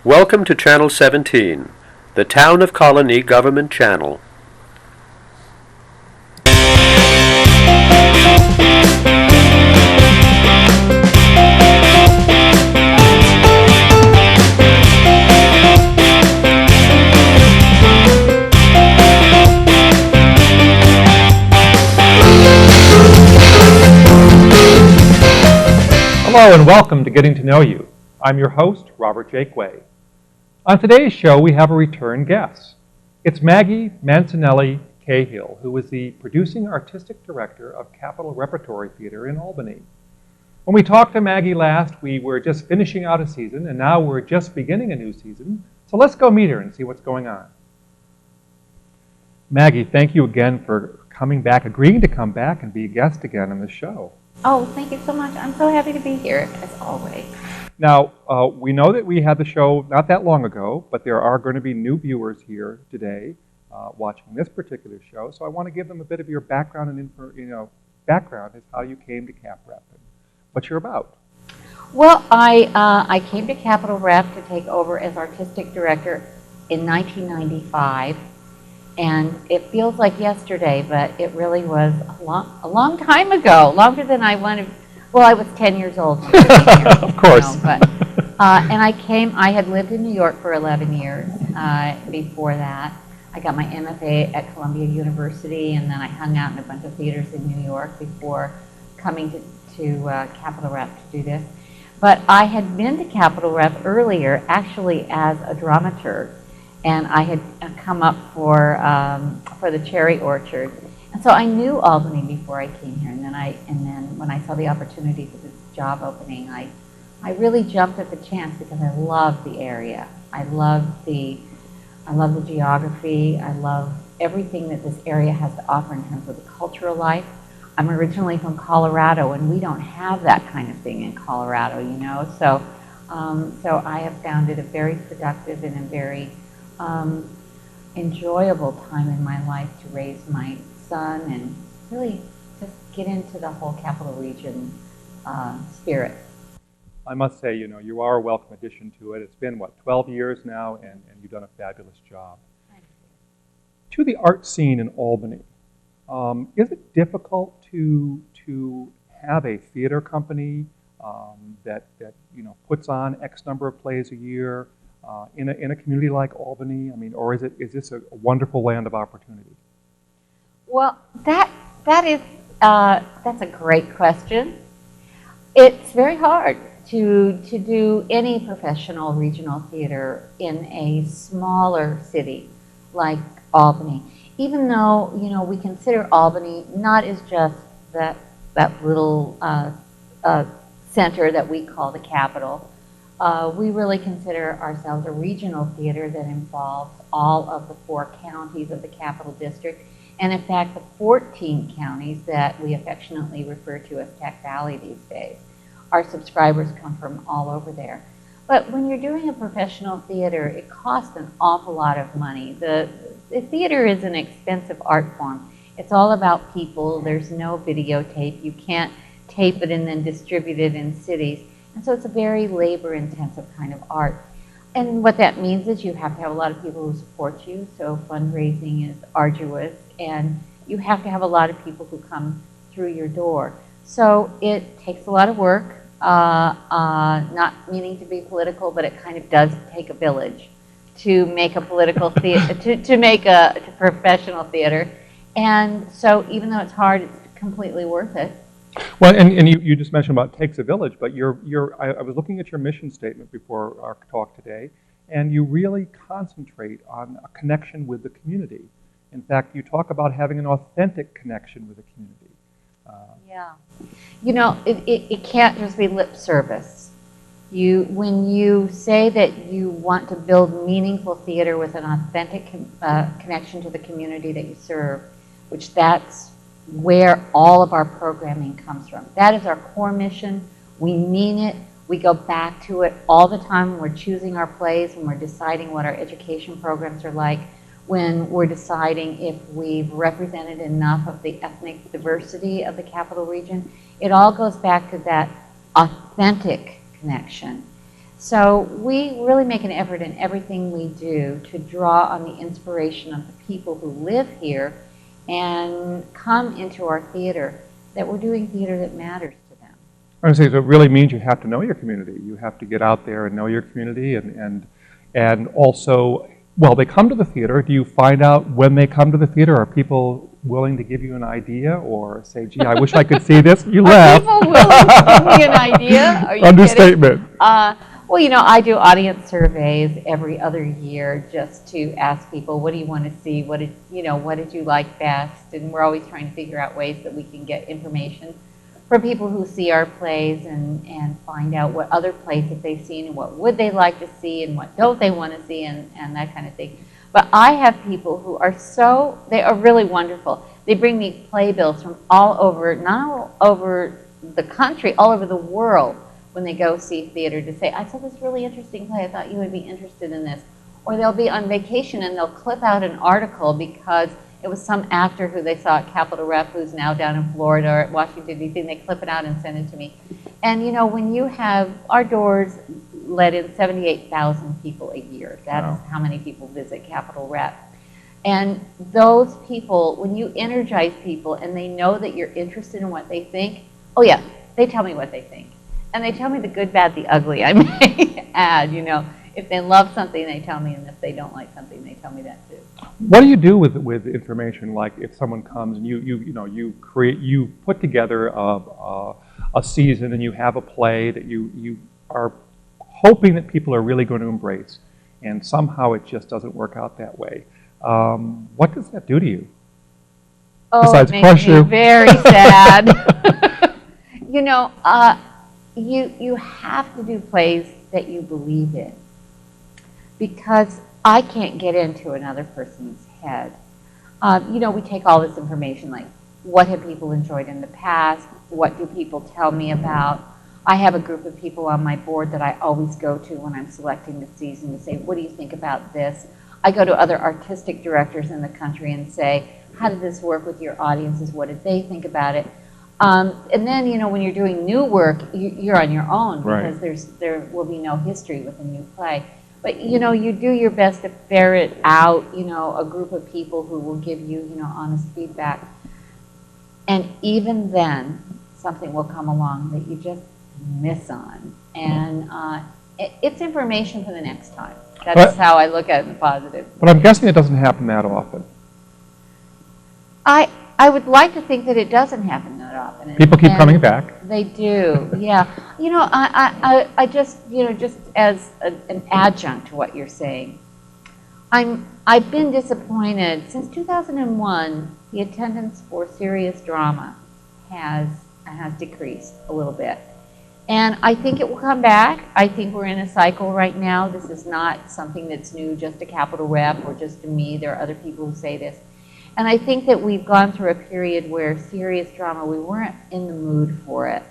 Welcome to Channel 17, the Town of Colonie Government Channel. Hello and welcome to Getting to Know You. I'm your host, Robert Jaquay. On today's show, we have a return guest. It's Maggie Mancinelli-Cahill, who is the producing artistic director of Capitol Repertory Theater in Albany. When we talked to Maggie last, we were just finishing out a season, and now we're just beginning a new season. So let's go meet her and see what's going on. Maggie, thank you again for coming back, agreeing to come back and be a guest again on the show. Oh, thank you so much. I'm so happy to be here, as always. Now, we know that we had the show not that long ago, but there are going to be new viewers here today watching this particular show. So I want to give them a bit of your background and background as how you came to Cap Rep and what you're about. Well, I came to Capitol Rep to take over as artistic director in 1995. And it feels like yesterday, but it really was a long time ago, longer than I wanted. Well, I was 10 years old. Of course. And I had lived in New York for 11 years before that. I got my MFA at Columbia University, and then I hung out in a bunch of theaters in New York before coming to Capitol Rep to do this. But I had been to Capitol Rep earlier, actually as a dramaturg. And I had come up for the Cherry Orchard, and so I knew Albany before I came here. And then when I saw the opportunity for this job opening, I really jumped at the chance because I love the area. I love the geography. I love everything that this area has to offer in terms of the cultural life. I'm originally from Colorado, and we don't have that kind of thing in Colorado, you know. So I have found it a very productive and a very enjoyable time in my life to raise my son and really just get into the whole Capital Region spirit. I must say, you are a welcome addition to it. It's been, 12 years now, and you've done a fabulous job. Thank you. To the art scene in Albany, is it difficult to have a theater company that puts on X number of plays a year? In a community like Albany, or is this a wonderful land of opportunity? Well, that's a great question. It's very hard to do any professional regional theater in a smaller city like Albany. Even though we consider Albany not as just that little center that we call the capital. We really consider ourselves a regional theater that involves all of the 4 counties of the Capital District, and in fact the 14 counties that we affectionately refer to as Tech Valley these days. Our subscribers come from all over there. But when you're doing a professional theater, it costs an awful lot of money. The theater is an expensive art form. It's all about people. There's no videotape. You can't tape it and then distribute it in cities. And so it's a very labor-intensive kind of art. And what that means is you have to have a lot of people who support you, so fundraising is arduous, and you have to have a lot of people who come through your door. So it takes a lot of work, not meaning to be political, but it kind of does take a village to make a political theater, to make a professional theater. And so even though it's hard, it's completely worth it. Well, and you just mentioned about takes a village, but I was looking at your mission statement before our talk today, and you really concentrate on a connection with the community. In fact, you talk about having an authentic connection with the community. Yeah. It can't just be lip service. When you say that you want to build meaningful theater with an authentic connection to the community that you serve, which that's where all of our programming comes from. That is our core mission. We mean it. We go back to it all the time when we're choosing our plays, when we're deciding what our education programs are like, when we're deciding if we've represented enough of the ethnic diversity of the Capital Region. It all goes back to that authentic connection. So we really make an effort in everything we do to draw on the inspiration of the people who live here and come into our theater, that we're doing theater that matters to them. I would say so it really means you have to know your community. You have to get out there and know your community, and also, well, they come to the theater. Do you find out when they come to the theater? Are people willing to give you an idea, or say, gee, I wish I could see this? You laugh. Are people willing to give me an idea? Are you Understatement. Well, you know, I do audience surveys every other year just to ask people, what do you want to see? What did you like best? And we're always trying to figure out ways that we can get information from people who see our plays and find out what other plays have they seen and what would they like to see and what don't they want to see and that kind of thing. But I have people who are they are really wonderful. They bring me playbills from all over, not all over the country, all over the world, when they go see theater, to say, I saw this really interesting play, I thought you would be interested in this. Or they'll be on vacation and they'll clip out an article because it was some actor who they saw at Capitol Rep who's now down in Florida or at Washington, D.C., and they clip it out and send it to me. And you know, when you have, our doors let in 78,000 people a year. That's how many people visit Capitol Rep. And those people, when you energize people and they know that you're interested in what they think, oh yeah, they tell me what they think. And they tell me the good, bad, the ugly, I may add, you know. If they love something, they tell me, and if they don't like something, they tell me that too. What do you do with information? Like if someone comes and you put together a season and you have a play that you are hoping that people are really going to embrace, and somehow it just doesn't work out that way. What does that do to you? Oh, Besides it crush makes me you? very sad. You know, you have to do plays that you believe in, because I can't get into another person's head. You know, we take all this information, like what have people enjoyed in the past, what do people tell me about. I have a group of people on my board that I always go to when I'm selecting the season to say, what do you think about this? I go to other artistic directors in the country and say, how did this work with your audiences? What did they think about it? And then, you know, when you're doing new work, you're on your own, because there will be no history with a new play. But, you know, you do your best to ferret out, you know, a group of people who will give you, you know, honest feedback. And even then, something will come along that you just miss on. And it's information for the next time. That's how I look at it in the positive. But I'm guessing it doesn't happen that often. I would like to think that it doesn't happen that often. People keep coming back. They do, yeah. You know, I just, you know, just as an adjunct to what you're saying, I've been disappointed. Since 2001, the attendance for serious drama has decreased a little bit. And I think it will come back. I think we're in a cycle right now. This is not something that's new just to Capitol Rep or just to me. There are other people who say this. And I think that we've gone through a period where serious drama, we weren't in the mood for it.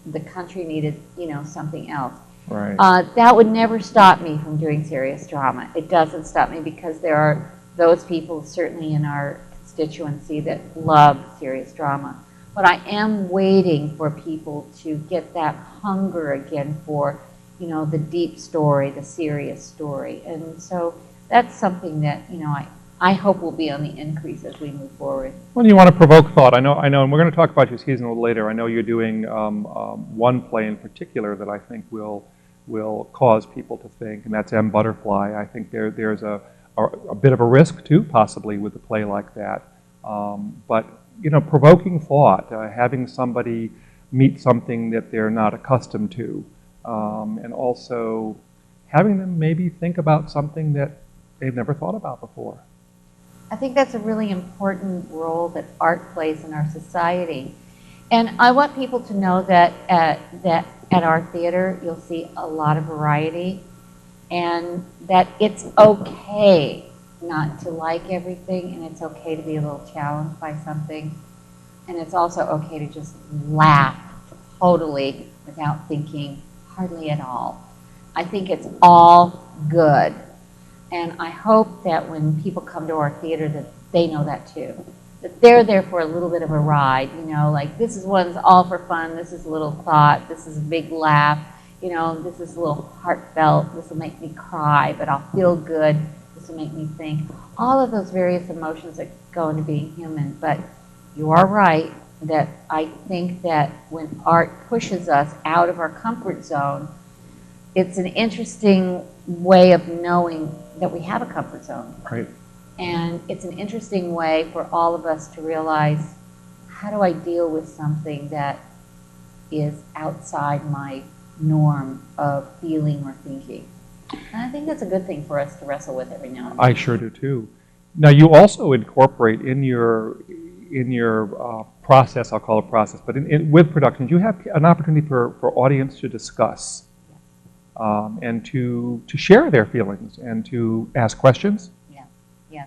The country needed, you know, something else. Right. That would never stop me from doing serious drama. It doesn't stop me, because there are those people certainly in our constituency that love serious drama. But I am waiting for people to get that hunger again for, you know, the deep story, the serious story. And so that's something that, you know, I hope will be on the increase as we move forward. Well, you want to provoke thought. I know, and we're going to talk about your season a little later. I know you're doing one play in particular that I think will cause people to think, and that's M. Butterfly. I think there's a bit of a risk too, possibly, with a play like that. But you know, provoking thought, having somebody meet something that they're not accustomed to, and also having them maybe think about something that they've never thought about before. I think that's a really important role that art plays in our society. And I want people to know that at our theater, you'll see a lot of variety, and that it's okay not to like everything, and it's okay to be a little challenged by something. And it's also okay to just laugh totally without thinking hardly at all. I think it's all good. And I hope that when people come to our theater that they know that too. That they're there for a little bit of a ride, you know, like this is one's all for fun, this is a little thought, this is a big laugh. you know, this is a little heartfelt, this will make me cry, but I'll feel good, this will make me think. All of those various emotions that go into being human. But you are right that I think that when art pushes us out of our comfort zone, it's an interesting way of knowing that we have a comfort zone. Right. And it's an interesting way for all of us to realize, how do I deal with something that is outside my norm of feeling or thinking? And I think that's a good thing for us to wrestle with every now and then. I sure do too. Now you also incorporate in your process, I'll call it process, but with productions, you have an opportunity for audience to discuss and to share their feelings and to ask questions. Yeah, yeah.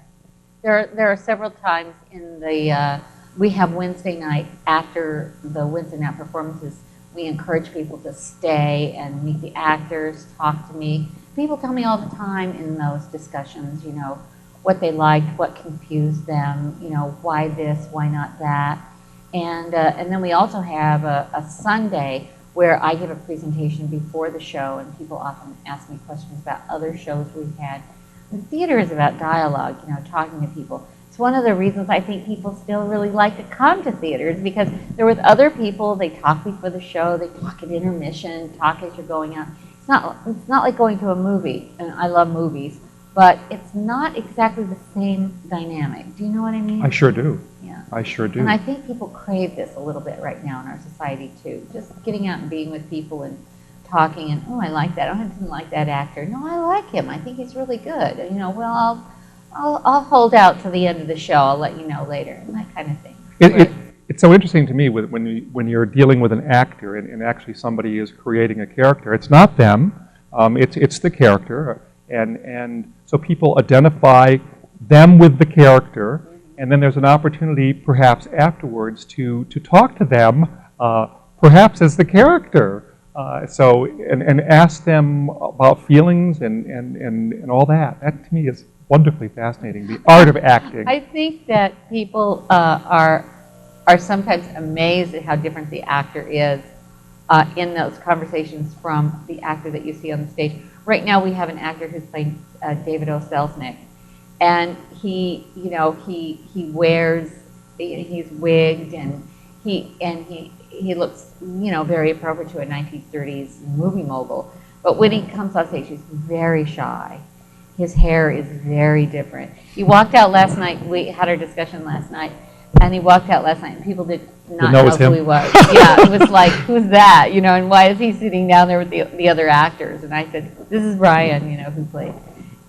There are several times in the, we have Wednesday night, after the Wednesday night performances, we encourage people to stay and meet the actors, talk to me. People tell me all the time in those discussions, you know, what they liked, what confused them, you know, why this, why not that. And then we also have a Sunday where I give a presentation before the show, and people often ask me questions about other shows we've had. The theater is about dialogue, you know, talking to people. It's one of the reasons I think people still really like to come to theaters, because they're with other people, they talk before the show, they talk at intermission, talk as you're going out. It's not like going to a movie, and I love movies, but it's not exactly the same dynamic. Do you know what I mean? I sure do. Yeah. I sure do. And I think people crave this a little bit right now in our society too. Just getting out and being with people and talking and, oh, I like that. Oh, I didn't like that actor. No, I like him. I think he's really good. And, you know, well, I'll hold out to the end of the show. I'll let you know later, and that kind of thing. It's so interesting to me when you're dealing with an actor and actually somebody is creating a character. It's not them. It's the character. And so people identify them with the character, and then there's an opportunity perhaps afterwards to talk to them, perhaps as the character. And ask them about feelings and all that. That to me is wonderfully fascinating, the art of acting. I think that people are sometimes amazed at how different the actor is in those conversations from the actor that you see on the stage. Right now we have an actor who's playing David O. Selznick, and he wears, he's wigged, and he looks, you know, very appropriate to a 1930s movie mogul. But when he comes on stage, he's very shy. His hair is very different. He walked out last night. We had our discussion last night, and he walked out last night, and people did not know who he was. Yeah, it was like, who's that? You know, and why is he sitting down there with the other actors? And I said, this is Brian, you know, who played,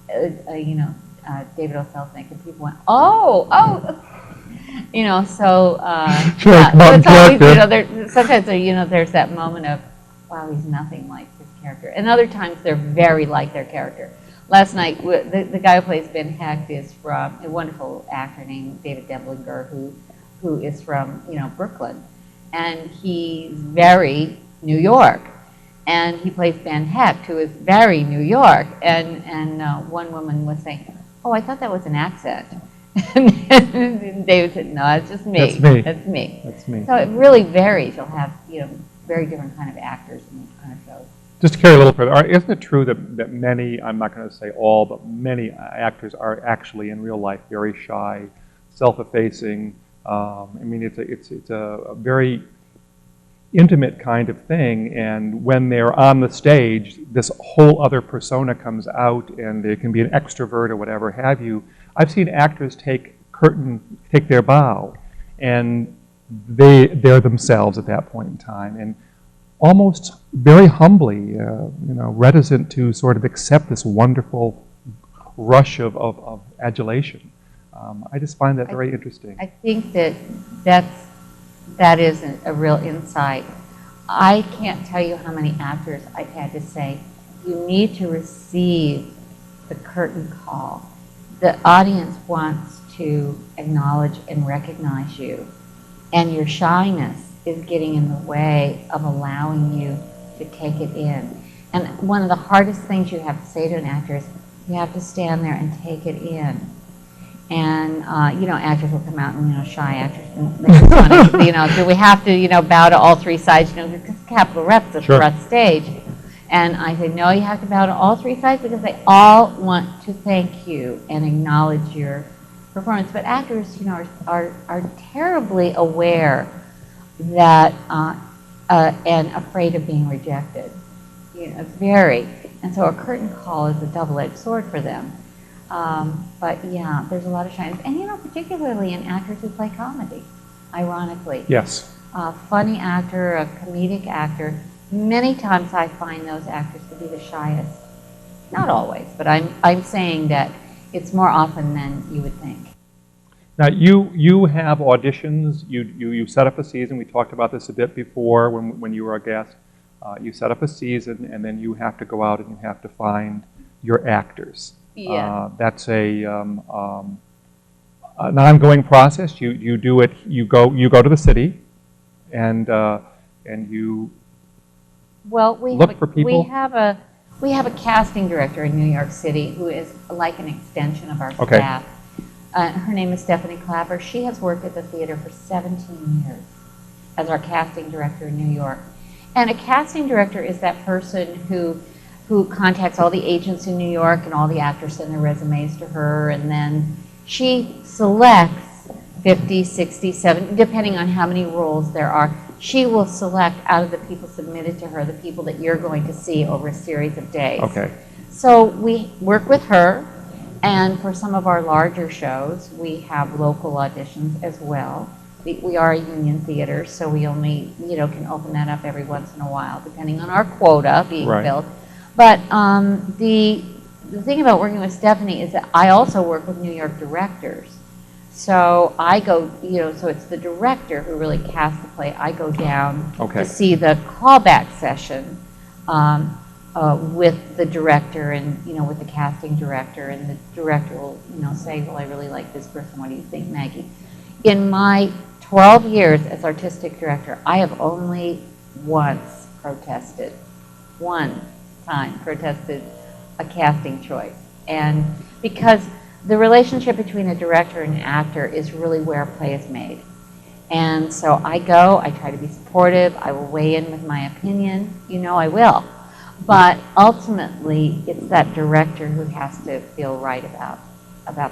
David O. Selznick. And people went, oh. You know, so, Sure, yeah, so it's always, character. you know, sometimes, you know, there's that moment of, wow, he's nothing like his character. And other times they're very like their character. Last night, the guy who plays Ben Hecht is from a wonderful actor named David Deblinger, who is from, you know, Brooklyn. And he's very New York. And he plays Ben Hecht, who is very New York. And one woman was saying, oh, I thought that was an accent. And David said, no, it's just me. That's me. That's me. That's me. So it really varies. You'll have, you know, very different kind of actors in these kind of shows. Just to carry a little further, isn't it true that many, I'm not going to say all, but many actors are actually in real life very shy, self-effacing? I mean, it's a very intimate kind of thing, and when they're on the stage, this whole other persona comes out, and they can be an extrovert or whatever have you. I've seen actors take their bow, and they're themselves at that point in time, and almost very humbly, reticent to sort of accept this wonderful rush of adulation. I just find that very interesting. I think that is a real insight. I can't tell you how many actors I've had to say, you need to receive the curtain call. The audience wants to acknowledge and recognize you, and your shyness is getting in the way of allowing you to take it in. And one of the hardest things you have to say to an actor is, you have to stand there and take it in. And, actors will come out and, shy actors, and make fun of, do we have to, bow to all three sides, because Capital Rep's a Sure. thrust stage. And I said, no, you have to bow to all three sides because they all want to thank you and acknowledge your performance. But actors, are terribly aware that and afraid of being rejected. Very. And so a curtain call is a double-edged sword for them. But yeah, there's a lot of shyness. And particularly in actors who play comedy, ironically. Yes. A funny actor, a comedic actor, many times I find those actors to be the shyest. Not always, but I'm saying that it's more often than you would think. Now, you have auditions. You set up a season. We talked about this a bit before when you were a guest. You set up a season, and then you have to go out and you have to find your actors. Yeah. That's an ongoing process. You do it. You go to the city, and you look for people. We have a casting director in New York City who is like an extension of our Okay. staff. Her name is Stephanie Clapper. She has worked at the theater for 17 years as our casting director in New York. And a casting director is that person who contacts all the agents in New York, and all the actors send their resumes to her, and then she selects 50, 60, 70, depending on how many roles there are. She will select out of the people submitted to her the people that you're going to see over a series of days. Okay. So we work with her, and for some of our larger shows, we have local auditions as well. We are a union theater, so we only can open that up every once in a while, depending on our quota being Right. filled. But the thing about working with Stephanie is that I also work with New York directors. So I go, so it's the director who really casts the play. I go down Okay. to see the callback session with the director and, with the casting director. And the director will, say, well, I really like this person. What do you think, Maggie? In my 12 years as artistic director, I have only once protested a casting choice. And because the relationship between a director and an actor is really where a play is made. And so I try to be supportive, I will weigh in with my opinion, I will. But ultimately, it's that director who has to feel right about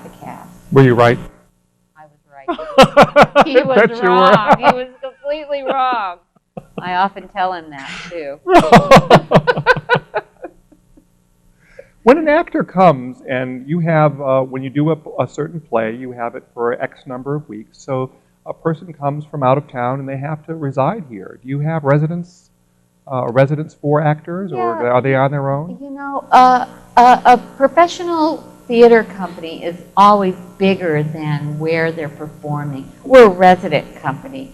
the cast. Were you right? I was right. He was Bet you were. wrong. He was completely wrong. I often tell him that, too. When an actor comes and you have, when you do a certain play, you have it for X number of weeks. So a person comes from out of town and they have to reside here. Do you have residence for actors, or Yeah. are they on their own? A professional theater company is always bigger than where they're performing. We're a resident company.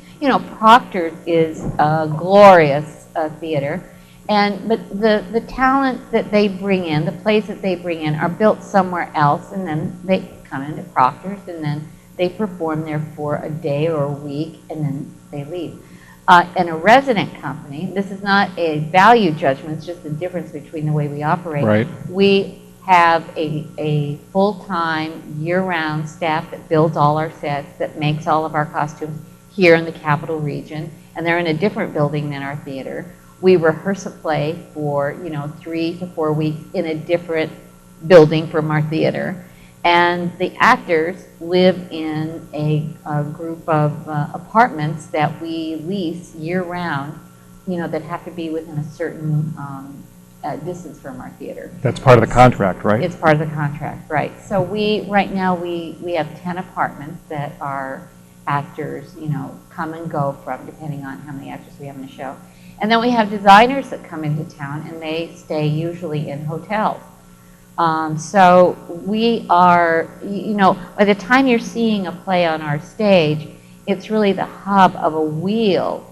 Proctor's is a glorious theater. But the talent that they bring in, the plays that they bring in, are built somewhere else, and then they come into Proctor's, and then they perform there for a day or a week, and then they leave. In a resident company, this is not a value judgment, it's just the difference between the way we operate. Right. We have a full-time, year-round staff that builds all our sets, that makes all of our costumes here in the capital region, and they're in a different building than our theater. We rehearse a play for 3 to 4 weeks in a different building from our theater. And the actors live in a group of apartments that we lease year-round, that have to be within a certain distance from our theater. That's part of the contract, right? It's part of the contract, right. So right now we have 10 apartments that our actors, come and go from, depending on how many actors we have in the show. And then we have designers that come into town, and they stay usually in hotels. So we are, by the time you're seeing a play on our stage, it's really the hub of a wheel,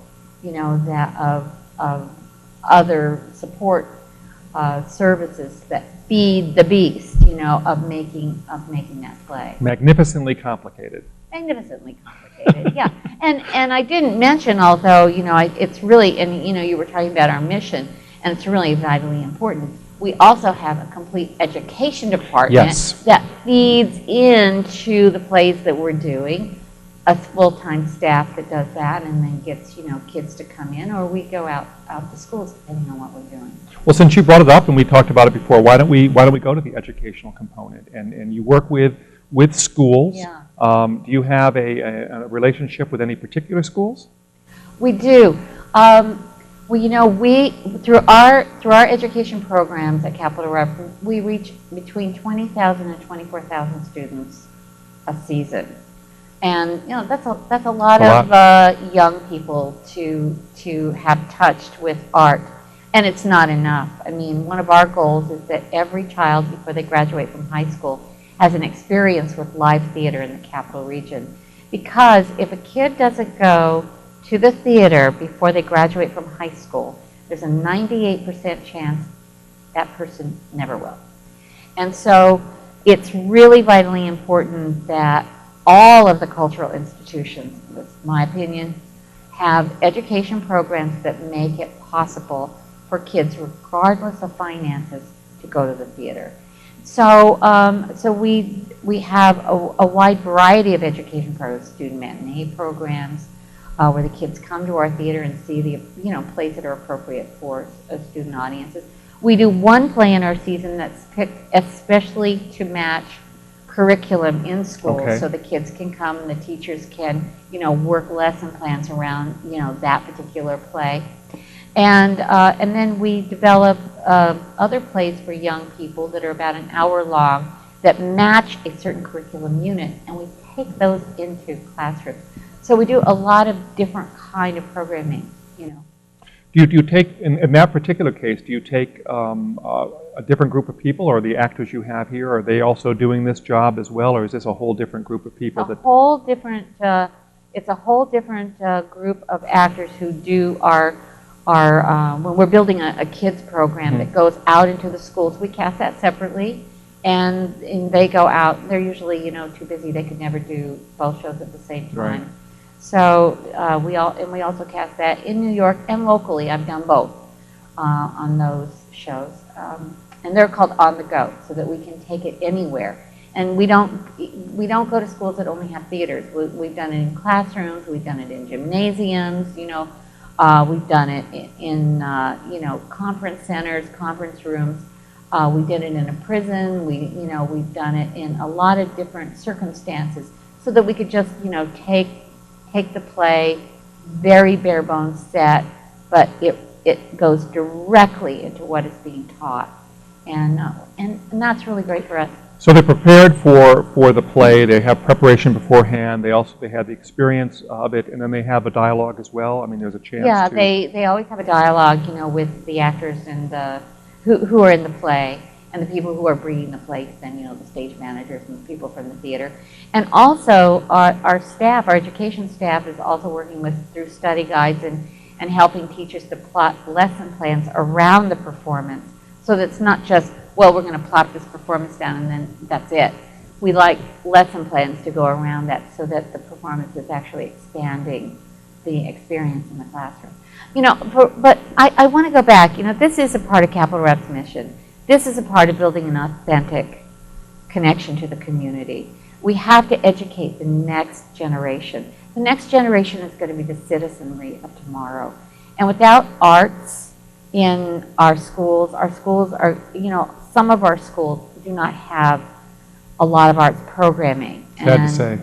that of other support services that feed the beast, of making that play. Magnificently complicated. Magnificently complicated, yeah. And I didn't mention, although, it's really, and you were talking about our mission, and it's really vitally important. We also have a complete education department Yes. that feeds into the plays that we're doing. a full-time staff that does that and then gets, kids to come in, or we go out to schools depending on what we're doing. Well, since you brought it up and we talked about it before, why don't we go to the educational component? And you work with schools. Yeah. Do you have a relationship with any particular schools? We do. We through our education programs at Capital Rep, we reach between 20,000 and 24,000 students a season, and that's a lot of young people to have touched with art, and it's not enough. I mean, one of our goals is that every child before they graduate from high school has an experience with live theater in the Capital Region, because if a kid doesn't go to the theater before they graduate from high school, there's a 98% chance that person never will. And so it's really vitally important that all of the cultural institutions, that's my opinion, have education programs that make it possible for kids, regardless of finances, to go to the theater. So, we have a wide variety of education programs, student matinee programs, where the kids come to our theater and see the plays that are appropriate for student audiences. We do one play in our season that's picked especially to match curriculum in schools, Okay. so the kids can come and the teachers can work lesson plans around that particular play. And then we develop other plays for young people that are about an hour long that match a certain curriculum unit, and we take those into classrooms. So we do a lot of different kind of programming, Do you take, in that particular case, do you take a different group of people, or the actors you have here, are they also doing this job as well, or is this a whole different group of people? It's a whole different group of actors who do our when we're building a kids program that goes out into the schools, we cast that separately, and they go out. They're usually too busy; they could never do both shows at the same time. Right. So we also cast that in New York and locally. I've done both on those shows, and they're called On the Go, so that we can take it anywhere. And we don't go to schools that only have theaters. We've done it in classrooms. We've done it in gymnasiums. We've done it in conference centers, conference rooms. We did it in a prison. We've done it in a lot of different circumstances, so that we could just take the play, very bare bones set, but it goes directly into what is being taught, and that's really great for us. So they're prepared for the play. They have preparation beforehand. They have the experience of it, and then they have a dialogue as well. I mean, there's a chance. Yeah, to... they always have a dialogue, with the actors and who are in the play, and the people who are bringing the play to them, the stage managers and the people from the theater. And also, our staff, our education staff, is also working through study guides and helping teachers to plot lesson plans around the performance, so that it's not just, well, we're going to plop this performance down and then that's it. We like lesson plans to go around that, so that the performance is actually expanding the experience in the classroom. But I want to go back. This is a part of Capital Rep's mission. This is a part of building an authentic connection to the community. We have to educate the next generation. The next generation is going to be the citizenry of tomorrow. And without arts in our schools are, some of our schools do not have a lot of arts programming. Sad to say.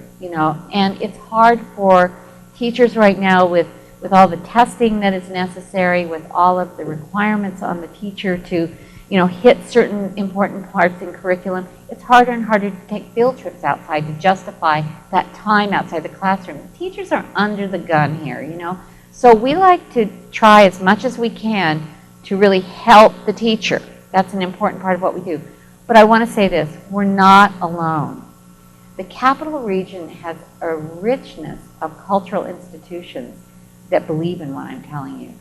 And it's hard for teachers right now with all the testing that is necessary, with all of the requirements on the teacher to hit certain important parts in curriculum. It's harder and harder to take field trips outside to justify that time outside the classroom. The teachers are under the gun here, So we like to try as much as we can to really help the teacher. That's an important part of what we do. But I want to say this, we're not alone. The Capital Region has a richness of cultural institutions that believe in what I'm telling you.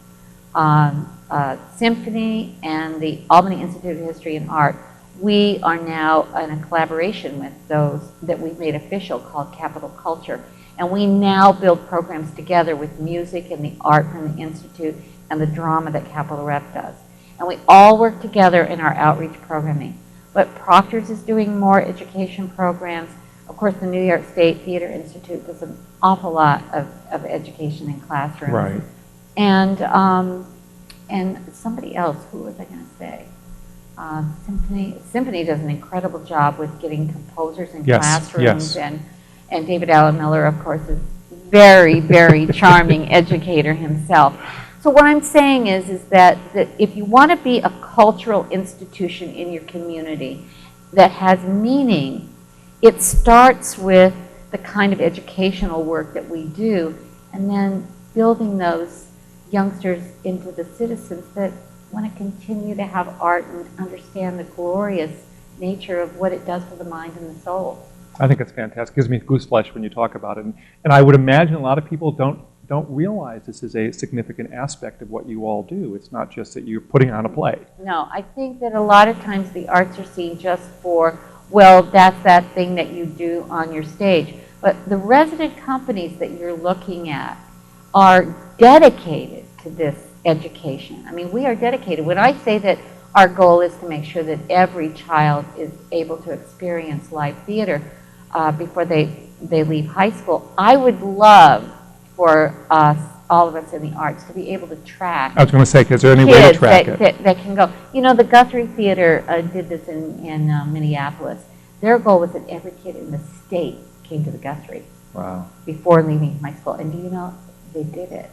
Symphony and the Albany Institute of History and Art, we are now in a collaboration with those that we've made official called Capital Culture. And we now build programs together with music and the art from the Institute and the drama that Capital Rep does. And we all work together in our outreach programming. But Proctor's is doing more education programs. Of course, the New York State Theater Institute does an awful lot of education in classrooms. Right. And somebody else, who was I going to say? Symphony does an incredible job with getting composers in classrooms. Yes. And David Allen Miller, of course, is very, very charming educator himself. So what I'm saying is that if you want to be a cultural institution in your community that has meaning, it starts with the kind of educational work that we do, and then building those youngsters into the citizens that want to continue to have art and understand the glorious nature of what it does for the mind and the soul. I think it's fantastic. It gives me gooseflesh when you talk about it. And I would imagine a lot of people don't realize this is a significant aspect of what you all do. It's not just that you're putting on a play. No, I think that a lot of times the arts are seen just for, well, that's that thing that you do on your stage. But the resident companies that you're looking at are dedicated to this education. I mean, we are dedicated. When I say that our goal is to make sure that every child is able to experience live theater before they leave high school, I would love for us, all of us in the arts, to be able to track. I was going to say, is there any way to track it? That can go. You know, the Guthrie Theater did this in Minneapolis. Their goal was that every kid in the state came to the Guthrie. Wow. Before leaving high school. And do you know, they did it.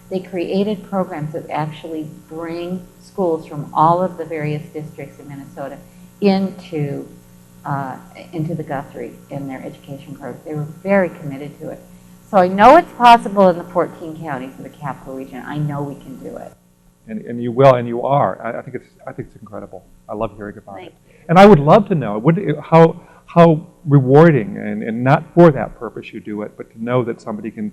They created programs that actually bring schools from all of the various districts in Minnesota into the Guthrie in their education programs. They were very committed to it. So I know it's possible in the 14 counties of the Capital Region. I know we can do it. And you will, and you are. I think it's incredible. I love hearing about Thank it. you. And I would love to know how rewarding, and not for that purpose you do it, but to know that somebody can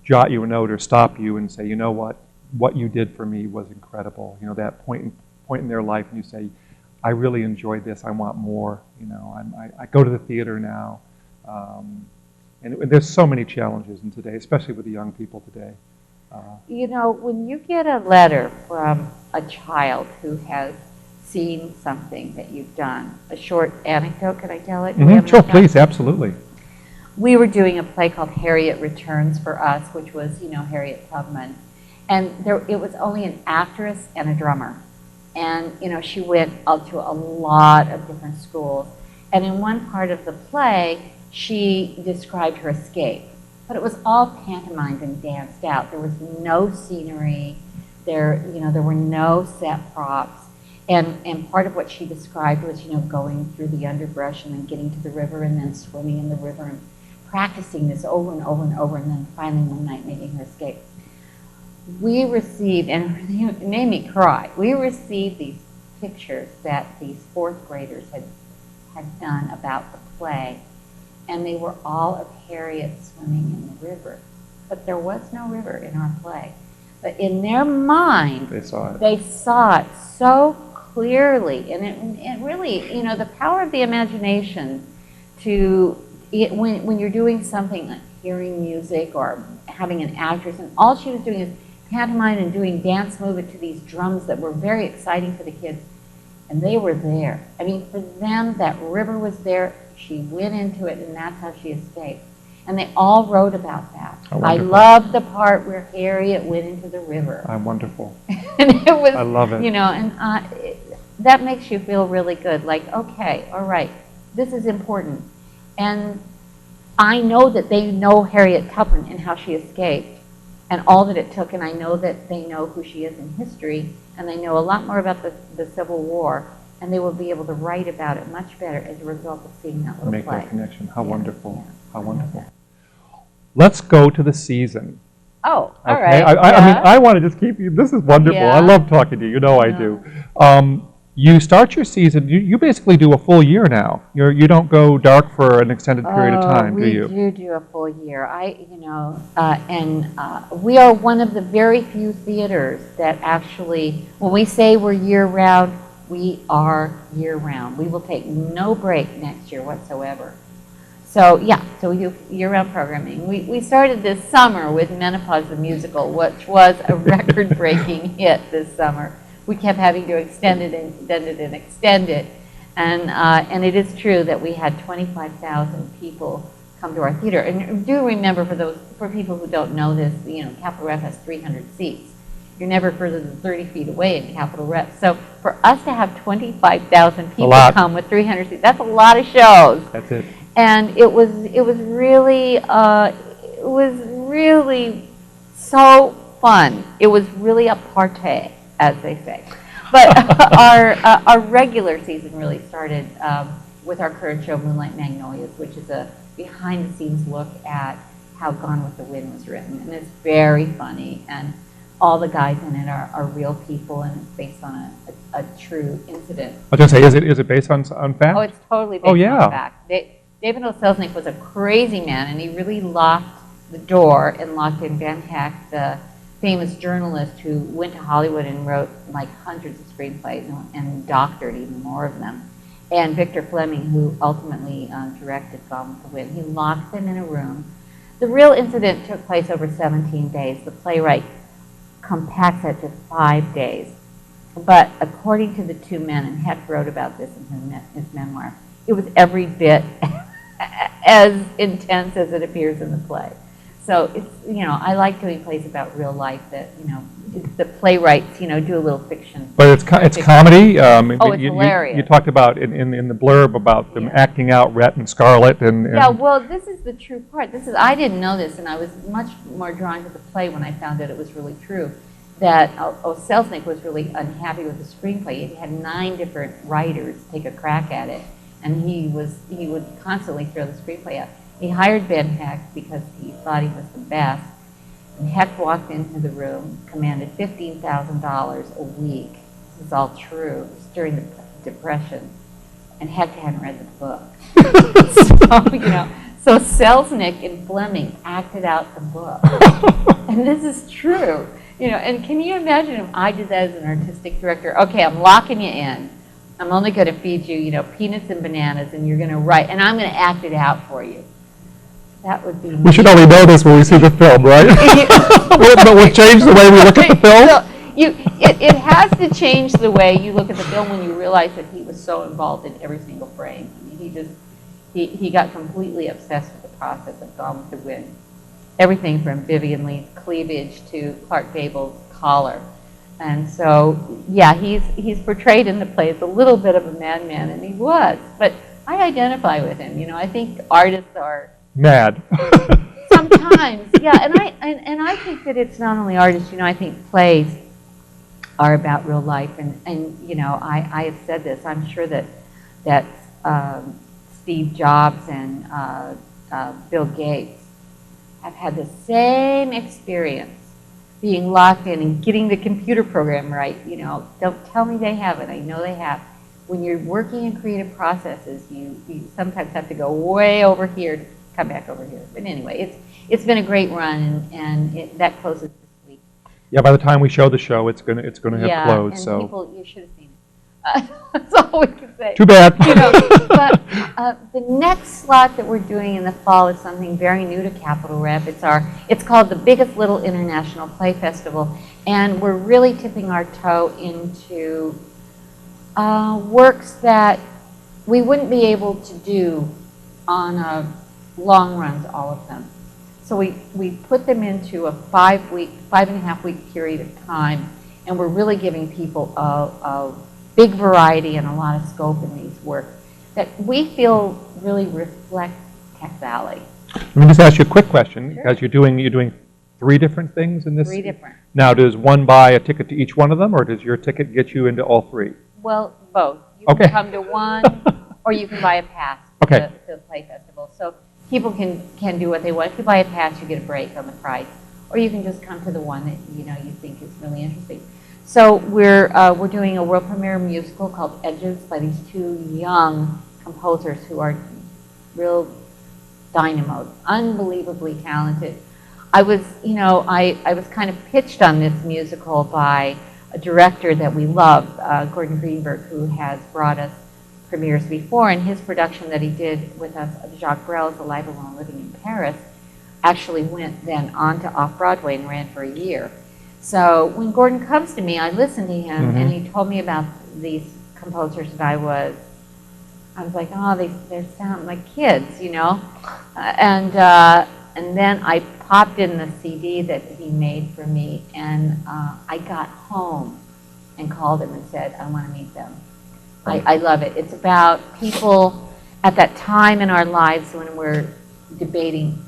jot you a note or stop you and say, you know what you did for me was incredible. You know, that point in their life, and you say, I really enjoyed this. I want more. You know, I go to the theater now. And there's so many challenges in today, especially with the young people today. You know, when you get a letter from a child who has seen something that you've done, a short anecdote, can I tell it? Sure, please, absolutely. We were doing a play called Harriet Returns for us, which was, you know, Harriet Tubman. And it was only an actress and a drummer. And, you know, she went out to a lot of different schools. And in one part of the play, she described her escape. But it was all pantomimed and danced out. There was no scenery. There were no set props. And part of what she described was, you know, going through the underbrush and then getting to the river and then swimming in the river and practicing this over and over and over, and then finally one night making her escape. We received, and it made me cry, we received these pictures that these fourth graders had done about the play, and they were all of Harriet swimming in the river. But there was no river in our play. But in their mind, They saw it. They saw it so clearly, and it really, you know, the power of the imagination when you're doing something like hearing music or having an actress, and all she was doing is pantomime and doing dance movement to these drums that were very exciting for the kids, and they were there. I mean, for them, that river was there. She went into it, and that's how she escaped. And they all wrote about that. Oh, I wonderful. loved the part where Harriet went into the river. Wonderful. And it was, I love it. You know, and that makes you feel really good. Like, okay, all right, this is important. And I know that they know Harriet Tubman and how she escaped and all that it took, and I know that they know who she is in history, and they know a lot more about the Civil War, and they will be able to write about it much better as a result of seeing that little Make play. that connection. How wonderful. Yeah. How wonderful. Let's go to the season. Oh, all Okay. right. I mean, I want to just keep you. This is wonderful. Yeah. I love talking to you. You know I do. You start your season. You basically do a full year now. You don't go dark for an extended period of time, do you? We do a full year. We are one of the very few theaters that actually, when we say we're year-round, we are year-round. We will take no break next year whatsoever. So yeah, so we do year-round programming. We started this summer with Menopause the Musical, which was a record-breaking hit this summer. We kept having to extend it and extend it and extend it. And it is true that we had 25,000 people come to our theater. And do remember, for people who don't know this, Capitol Rep has 300 seats. You're never further than 30 feet away in Capitol Rep. So for us to have 25,000 people come with 300 seats, that's a lot of shows. That's it. And it was really so fun. It was really a party, as they say. But our regular season really started with our current show, Moonlight Magnolias, which is a behind-the-scenes look at how Gone with the Wind was written. And it's very funny, and all the guys in it are real people, and it's based on a true incident. I was going to say, is it based on fact? Oh, it's totally based on fact. David O. Selznick was a crazy man, and he really locked the door and locked in Ben Heck, the famous journalist who went to Hollywood and wrote like hundreds of screenplays and doctored even more of them. And Victor Fleming, who ultimately directed Gone with the Wind. He locked them in a room. The real incident took place over 17 days. The playwright compacts it to 5 days. But according to the two men, and Heck wrote about this in his memoir, it was every bit as intense as it appears in the play. So it's, I like doing plays about real life that, the playwrights, do a little fiction. But it's comedy. It's hilarious. You talked about in the blurb about them acting out Rhett and Scarlett and yeah, well, this is the true part. I didn't know this, and I was much more drawn to the play when I found out it was really true. That Selznick was really unhappy with the screenplay. He had 9 different writers take a crack at it, and he would constantly throw the screenplay out. He hired Ben Heck because he thought he was the best. And Heck walked into the room, commanded $15,000 a week. This is all true. It was during the Depression. And Heck hadn't read the book. So Selznick and Fleming acted out the book. And this is true. And can you imagine if I did that as an artistic director? Okay, I'm locking you in. I'm only going to feed you, peanuts and bananas, and you're going to write, and I'm going to act it out for you. That would be. We should only know this when we see the film, right? But we'll change the way we look at the film. So it has to change the way you look at the film when you realize that he was so involved in every single frame. I mean, he got completely obsessed with the process of Gone with the Wind. Everything from Vivian Lee's cleavage to Clark Gable's collar. And so, yeah, he's portrayed in the play as a little bit of a madman, and he was. But I identify with him. I think artists are mad. Sometimes, yeah. And I think that it's not only artists. I think plays are about real life. And I have said this. I'm sure that Steve Jobs and Bill Gates have had the same experience being locked in and getting the computer program right. Don't tell me they haven't. I know they have. When you're working in creative processes, you sometimes have to go way over here to come back over here. But anyway, it's been a great run, and that closes this week. Yeah, by the time we show the show, it's gonna have closed. And so people, you should have seen it. That's all we can say. Too bad. But the next slot that we're doing in the fall is something very new to Capitol Rep. It's called the Biggest Little International Play Festival, and we're really tipping our toe into works that we wouldn't be able to do on a long runs, all of them. So we put them into a 5.5 week period of time, and we're really giving people a big variety and a lot of scope in these works that we feel really reflect Tech Valley. Let me just ask you a quick question, because you're doing 3 different things in this. 3 different. Now, does one buy a ticket to each one of them, or does your ticket get you into all 3? Well, both. You can come to one, or you can buy a pass to the Play Festival. So people can do what they want. If you buy a pass, you get a break on the price, or you can just come to the one that you think is really interesting. So we're doing a world premiere musical called Edges by these 2 young composers who are real dynamos, unbelievably talented. I was kind of pitched on this musical by a director that we love, Gordon Greenberg, who has brought us premieres before, and his production that he did with us of Jacques Brel's Alive Alone Living in Paris actually went then on to off-Broadway and ran for a year. So when Gordon comes to me, I listen to him, and he told me about these composers that I was I was like, oh, they sound like kids, you know? And then I popped in the CD that he made for me, and I got home and called him and said, I want to meet them. I love it. It's about people at that time in our lives when we're debating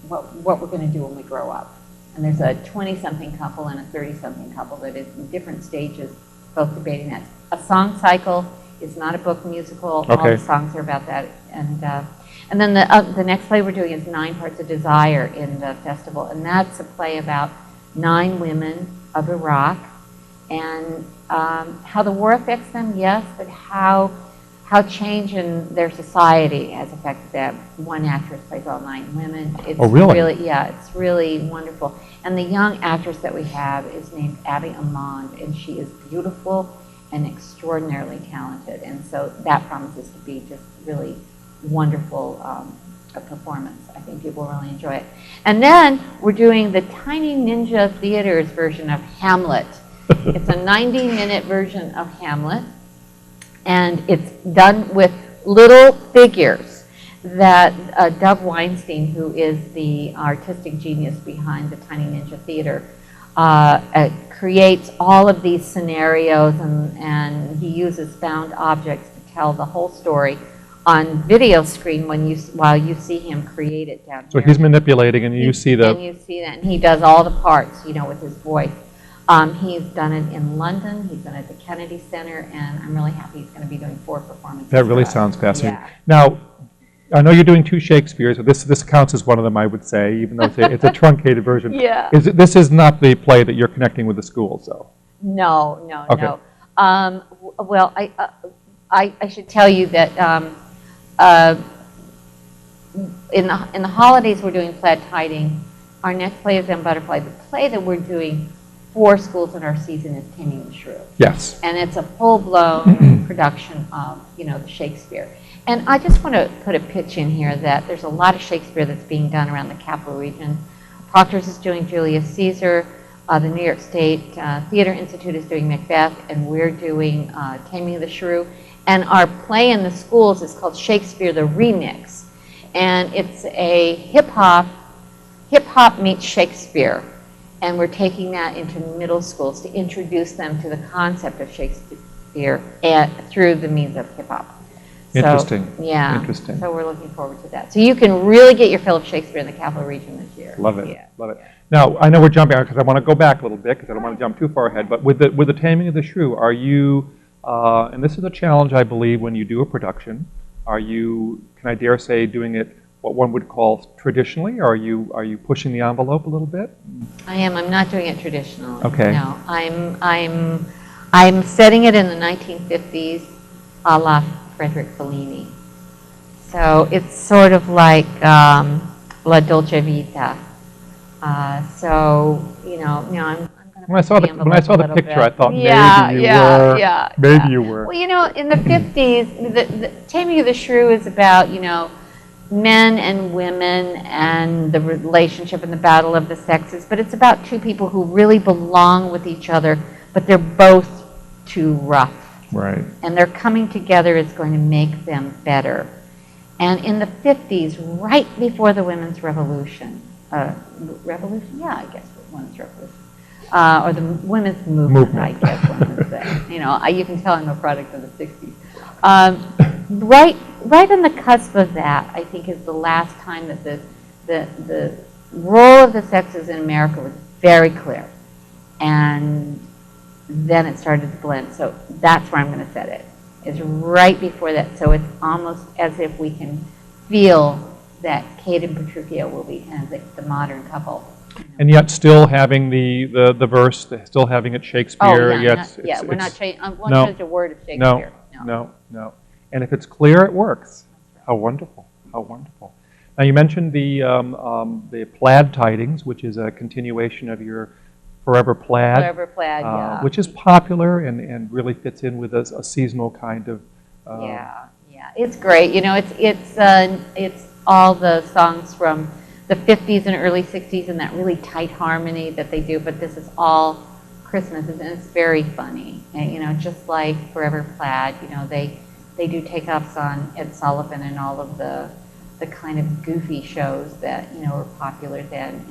what we're going to do when we grow up. And there's a 20-something couple and a 30-something couple that is in different stages, both debating that. A song cycle is not a book musical. Okay. All the songs are about that. And then the next play we're doing is 9 Parts of Desire in the festival. And that's a play about 9 women of Iraq and how the war affects them, yes, but how change in their society has affected them. One actress plays all 9 women. It's really? Yeah, it's really wonderful. And the young actress that we have is named Abby Amand, and she is beautiful and extraordinarily talented. And so that promises to be just really wonderful a performance. I think people will really enjoy it. And then we're doing the Tiny Ninja Theater's version of Hamlet. It's a 90-minute version of Hamlet, and it's done with little figures that Doug Weinstein, who is the artistic genius behind the Tiny Ninja Theater, creates all of these scenarios, and he uses found objects to tell the whole story on video screen while you see him create it down So here. he's manipulating, and you see the... And you see that, and he does all the parts, you know, with his voice. He's done it in London, he's done it at the Kennedy Center, and I'm really happy he's going to be doing 4 performances. That really for us. sounds fascinating. Yeah. Now, I know you're doing 2 Shakespeares, so this counts as one of them, I would say, even though it's a truncated version. Yeah. This is not the play that you're connecting with the schools, though? No. Okay. Well, I should tell you that in the holidays we're doing Plaid Tiding. Our next play is on Butterfly. The play that we're doing for schools in our season is Taming the Shrew. Yes. And it's a full-blown production of, you know, the Shakespeare. And I just want to put a pitch in here that there's a lot of Shakespeare that's being done around the capital region. Proctor's is doing Julius Caesar. The New York State Theater Institute is doing Macbeth, and we're doing Taming the Shrew. And our play in the schools is called Shakespeare the Remix. And it's a hip-hop meets Shakespeare. And we're taking that into middle schools to introduce them to the concept of Shakespeare through the means of hip-hop. Interesting. Yeah. Interesting. So we're looking forward to that. So you can really get your fill of Shakespeare in the capital region this year. Love it. Yeah. Love it. Now, I know we're jumping out because I want to go back a little bit because I don't want to jump too far ahead. But with the Taming of the Shrew, are you, and this is a challenge, I believe, when you do a production, are you, can I dare say, doing it what one would call traditionally? Or are you pushing the envelope a little bit? I am. I'm not doing it traditionally. Okay. No, I'm setting it in the 1950s, a la Frederick Fellini. So it's sort of like La Dolce Vita. So I'm going to. When I saw the picture, I thought maybe you were. Well, in the 50s, the Taming of the Shrew is about men and women and the relationship and the battle of the sexes, but it's about 2 people who really belong with each other, but they're both too rough. Right. And their coming together is going to make them better. And in the 50s, right before the women's revolution, women's revolution, or the women's movement, I guess one would say. You can tell I'm a product of the 60s. Right on the cusp of that, I think, is the last time that the role of the sexes in America was very clear. And then it started to blend. So that's where I'm going to set it. It's right before that. So it's almost as if we can feel that Kate and Petruchio will be kind of the modern couple. And yet still having the verse, still having it Shakespeare. Oh, yeah. We're not changing a word of Shakespeare. No. And if it's clear, it works. How wonderful. How wonderful. Now, you mentioned the Plaid Tidings, which is a continuation of your Forever Plaid. Forever Plaid, yeah. Which is popular and really fits in with a seasonal kind of... Yeah. It's great. It's all the songs from the 50s and early 60s and that really tight harmony that they do, but this is all Christmas, and it's very funny. And, just like Forever Plaid, they do takeoffs on Ed Sullivan and all of the kind of goofy shows that were popular then,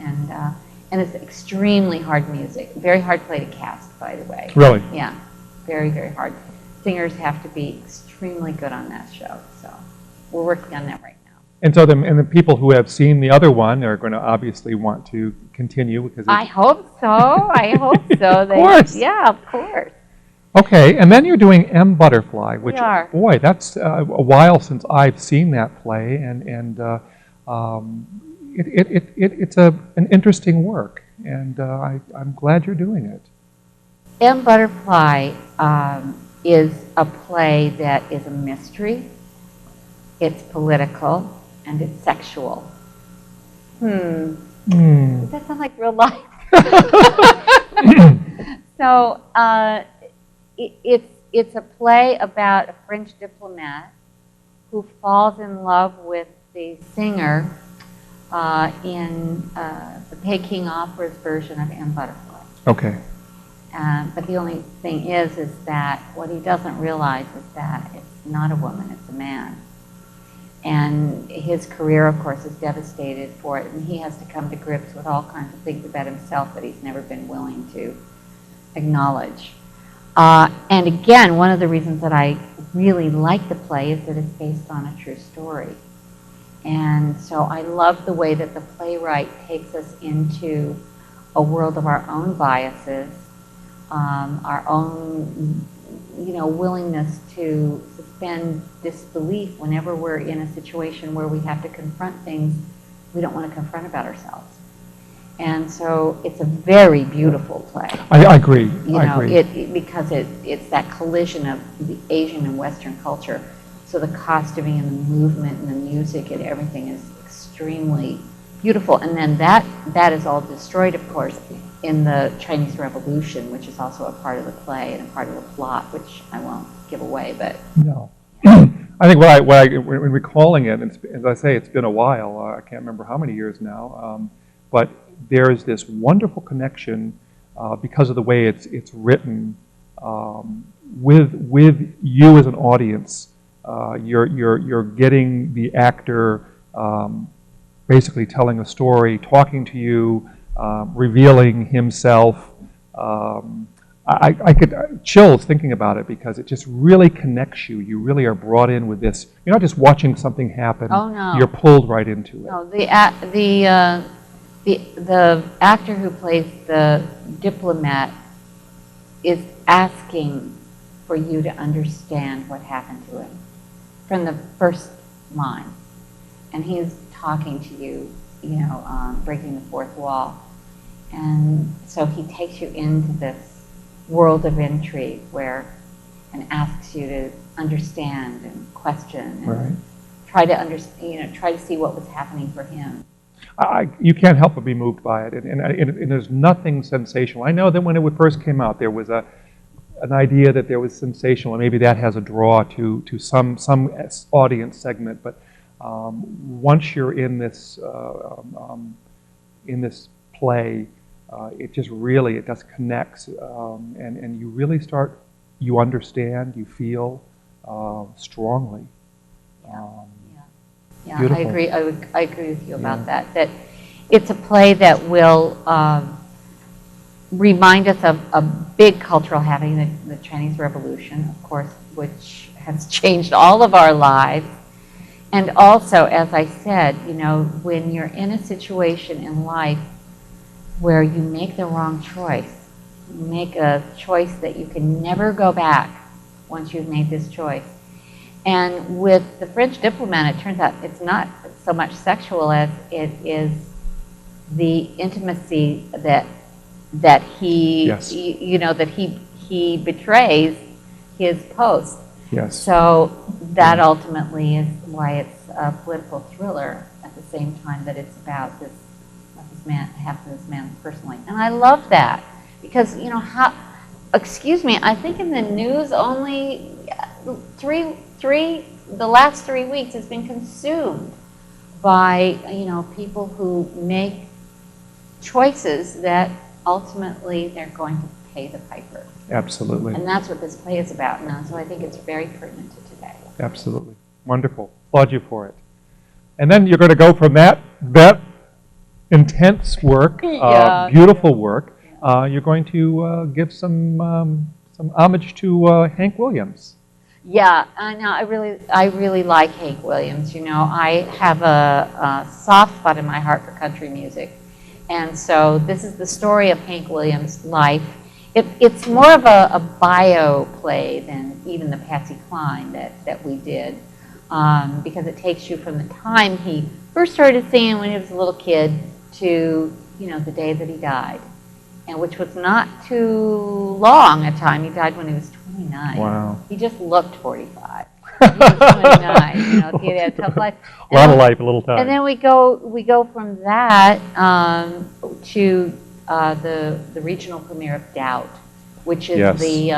and it's extremely hard music, very hard play to cast, by the way. Really? Yeah, very, very hard. Singers have to be extremely good on that show, so we're working on that right now. And so the people who have seen the other one are going to obviously want to continue because I hope so. I hope so. Of course. Yeah, of course. Okay, and then you're doing M. Butterfly, which, We are. boy, that's a while since I've seen that play, and it's an interesting work, and I'm glad you're doing it. M. Butterfly is a play that is a mystery. It's political and it's sexual. Does that sound like real life? So it's a play about a French diplomat who falls in love with the singer in the Peking Opera's version of M. Butterfly. Okay. But the only thing is that what he doesn't realize is that it's not a woman, it's a man. And his career, of course, is devastated for it, and he has to come to grips with all kinds of things about himself that he's never been willing to acknowledge. And again, one of the reasons that I really like the play is that it's based on a true story. And so I love the way that the playwright takes us into a world of our own biases, our own willingness to suspend disbelief whenever we're in a situation where we have to confront things we don't want to confront about ourselves. And so it's a very beautiful play. I agree. I agree. Because it's that collision of the Asian and Western culture. So the costuming and the movement and the music and everything is extremely beautiful. And then that is all destroyed, of course, in the Chinese Revolution, which is also a part of the play and a part of the plot, which I won't give away. But no, I think when recalling it, as I say, it's been a while. I can't remember how many years now, but there's this wonderful connection because of the way it's written with you as an audience. You're getting the actor basically telling a story, talking to you, revealing himself. I get chills thinking about it because it just really connects you. You really are brought in with this. You're not just watching something happen. Oh, no. You're pulled right into it. No, the actor who plays the diplomat is asking for you to understand what happened to him from the first line. And he's talking to you, breaking the fourth wall. And so he takes you into this world of intrigue and asks you to understand and question and Right. try to see what was happening for him. You can't help but be moved by it, and there's nothing sensational. I know that when it first came out, there was an idea that there was sensational, and maybe that has a draw to some audience segment. But once you're in this play, it just really connects, and you really you understand, you feel strongly. Yeah, Beautiful. I agree. I agree with you about that. That it's a play that will remind us of a big cultural happening, the Chinese Revolution, of course, which has changed all of our lives. And also, as I said, when you're in a situation in life where you make the wrong choice, you make a choice that you can never go back once you've made this choice. And with the French diplomat, it turns out it's not so much sexual as it is the intimacy that he, Yes. that he betrays his post. Yes. So that ultimately is why it's a political thriller at the same time that it's about what this man happened to this man personally. And I love that because, I think in the news only the last 3 weeks has been consumed by, people who make choices that ultimately they're going to pay the piper. Absolutely. And that's what this play is about now, so I think it's very pertinent to today. Absolutely. Wonderful. Applaud you for it. And then you're going to go from that intense work, Yeah. beautiful work, you're going to give some homage to Hank Williams. Yeah, no, I really like Hank Williams. You know, I have a soft spot in my heart for country music, and so this is the story of Hank Williams' life. It's more of a bio play than even the Patsy Cline that we did, because it takes you from the time he first started singing when he was a little kid to, you know, the day that he died, and which was not too long a time. He died when he was 29. Wow. He just looked 45. He was 29. You know, he had a tough life. A lot of life, a little time. And then we go from that to the regional premiere of Doubt, which is Yes. the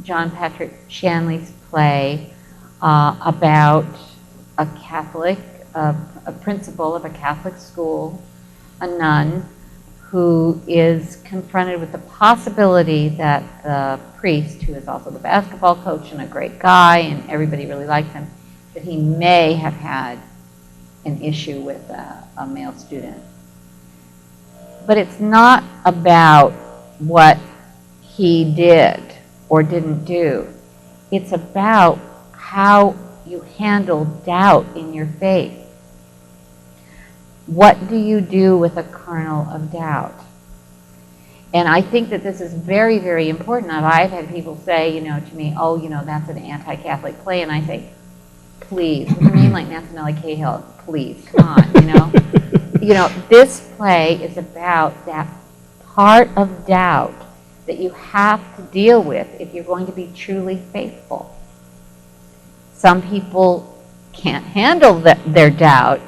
John Patrick Shanley's play about a Catholic, a principal of a Catholic school, a nun, who is confronted with the possibility that the priest, who is also the basketball coach and a great guy, and everybody really likes him, that he may have had an issue with a male student. But it's not about what he did or didn't do. It's about how you handle doubt in your faith. What do you do with a kernel of doubt? And I think that this is very, very important. I've had people say, you know, to me, oh, you know, that's an anti-Catholic play. And I say, please, with a name like Mancinelli-Cahill, please, come on, you know. You know, this play is about that part of doubt that you have to deal with if you're going to be truly faithful. Some people can't handle their doubt,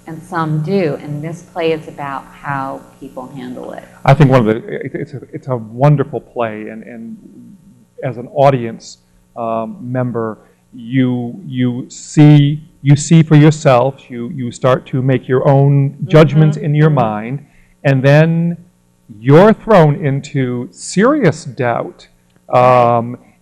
and some do, and this play is about how people handle it. I think it's a wonderful play, and as an audience member, you see for yourselves. You start to make your own judgments in your mind, and then you're thrown into serious doubt.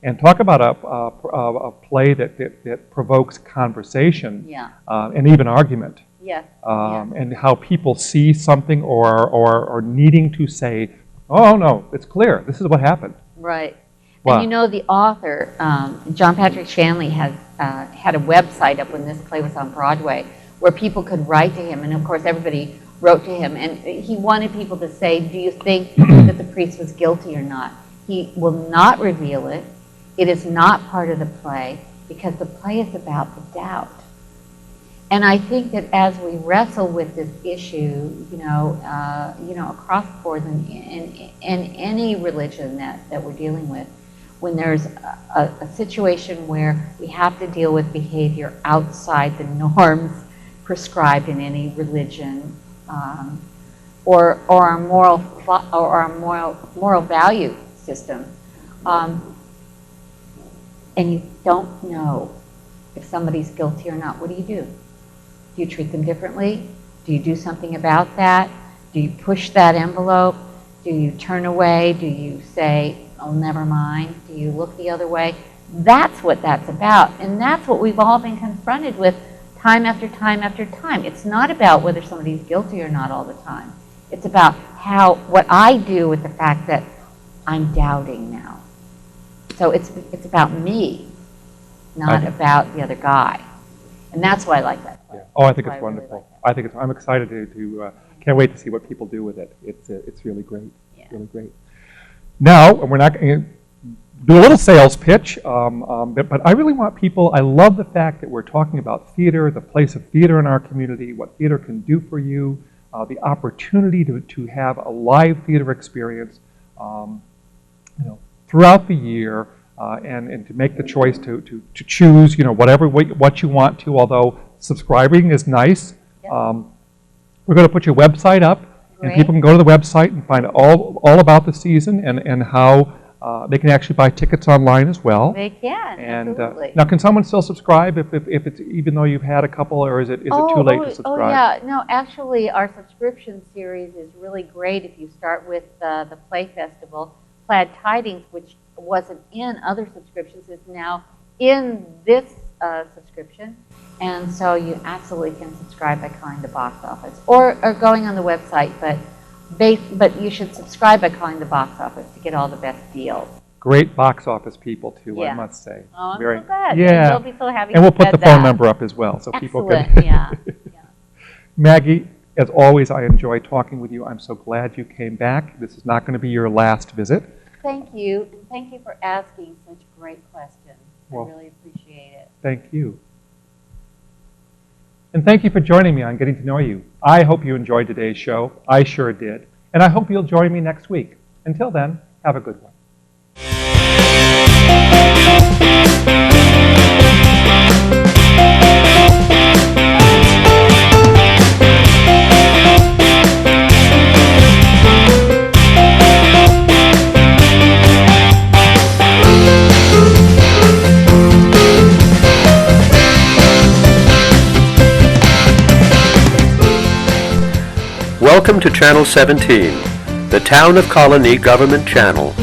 And talk about a play that provokes conversation, and even argument. Yes. And how people see something or needing to say, oh no, it's clear, this is what happened. Right. Wow. And you know, the author, John Patrick Shanley, has had a website up when this play was on Broadway where people could write to him, and of course everybody wrote to him, and he wanted people to say, do you think that the priest was guilty or not? He will not reveal it. It is not part of the play because the play is about the doubt. And I think that as we wrestle with this issue, you know, across the board in any religion that we're dealing with, when there's a situation where we have to deal with behavior outside the norms prescribed in any religion, or our moral value system, and you don't know if somebody's guilty or not, what do you do? Do you treat them differently? Do you do something about that? Do you push that envelope? Do you turn away? Do you say, oh, never mind? Do you look the other way? That's what that's about. And that's what we've all been confronted with time after time after time. It's not about whether somebody's guilty or not all the time. It's about what I do with the fact that I'm doubting now. So it's about me, not about the other guy. And that's why I like that play. Yeah. Oh, I think it's Really wonderful. like I'm excited to can't wait to see what people do with it. It's really great. Yeah. Really great. Now, we're not going to do a little sales pitch, but I really want people, I love the fact that we're talking about theater, the place of theater in our community, what theater can do for you, the opportunity to have a live theater experience throughout the year, and to make the choice to choose what you want to, although subscribing is nice. Yep. We're going to put your website up, and Great. people can go to the website and find all about the season and how they can actually buy tickets online as well. They can, And absolutely. now, can someone still subscribe if it's even though you've had a couple, or is it too late to subscribe? Oh, yeah. No, actually, our subscription series is really great if you start with the Play Festival. Plaid Tidings, which wasn't in other subscriptions, is now in this subscription. And so you absolutely can subscribe by calling the box office or going on the website, but you should subscribe by calling the box office to get all the best deals. Great box office people, too, I Yeah. must say. Oh, I'm Very, so glad. Yeah. We'll be so happy And we'll you put the said phone that. number up as well, so people Excellent, can. yeah. Maggie, as always, I enjoy talking with you. I'm so glad you came back. This is not going to be your last visit. Thank you. Thank you for asking such great questions. Well, I really appreciate it. Thank you. And thank you for joining me on Getting to Know You. I hope you enjoyed today's show. I sure did. And I hope you'll join me next week. Until then, have a good one. Welcome to Channel 17, the Town of Colonie Government Channel.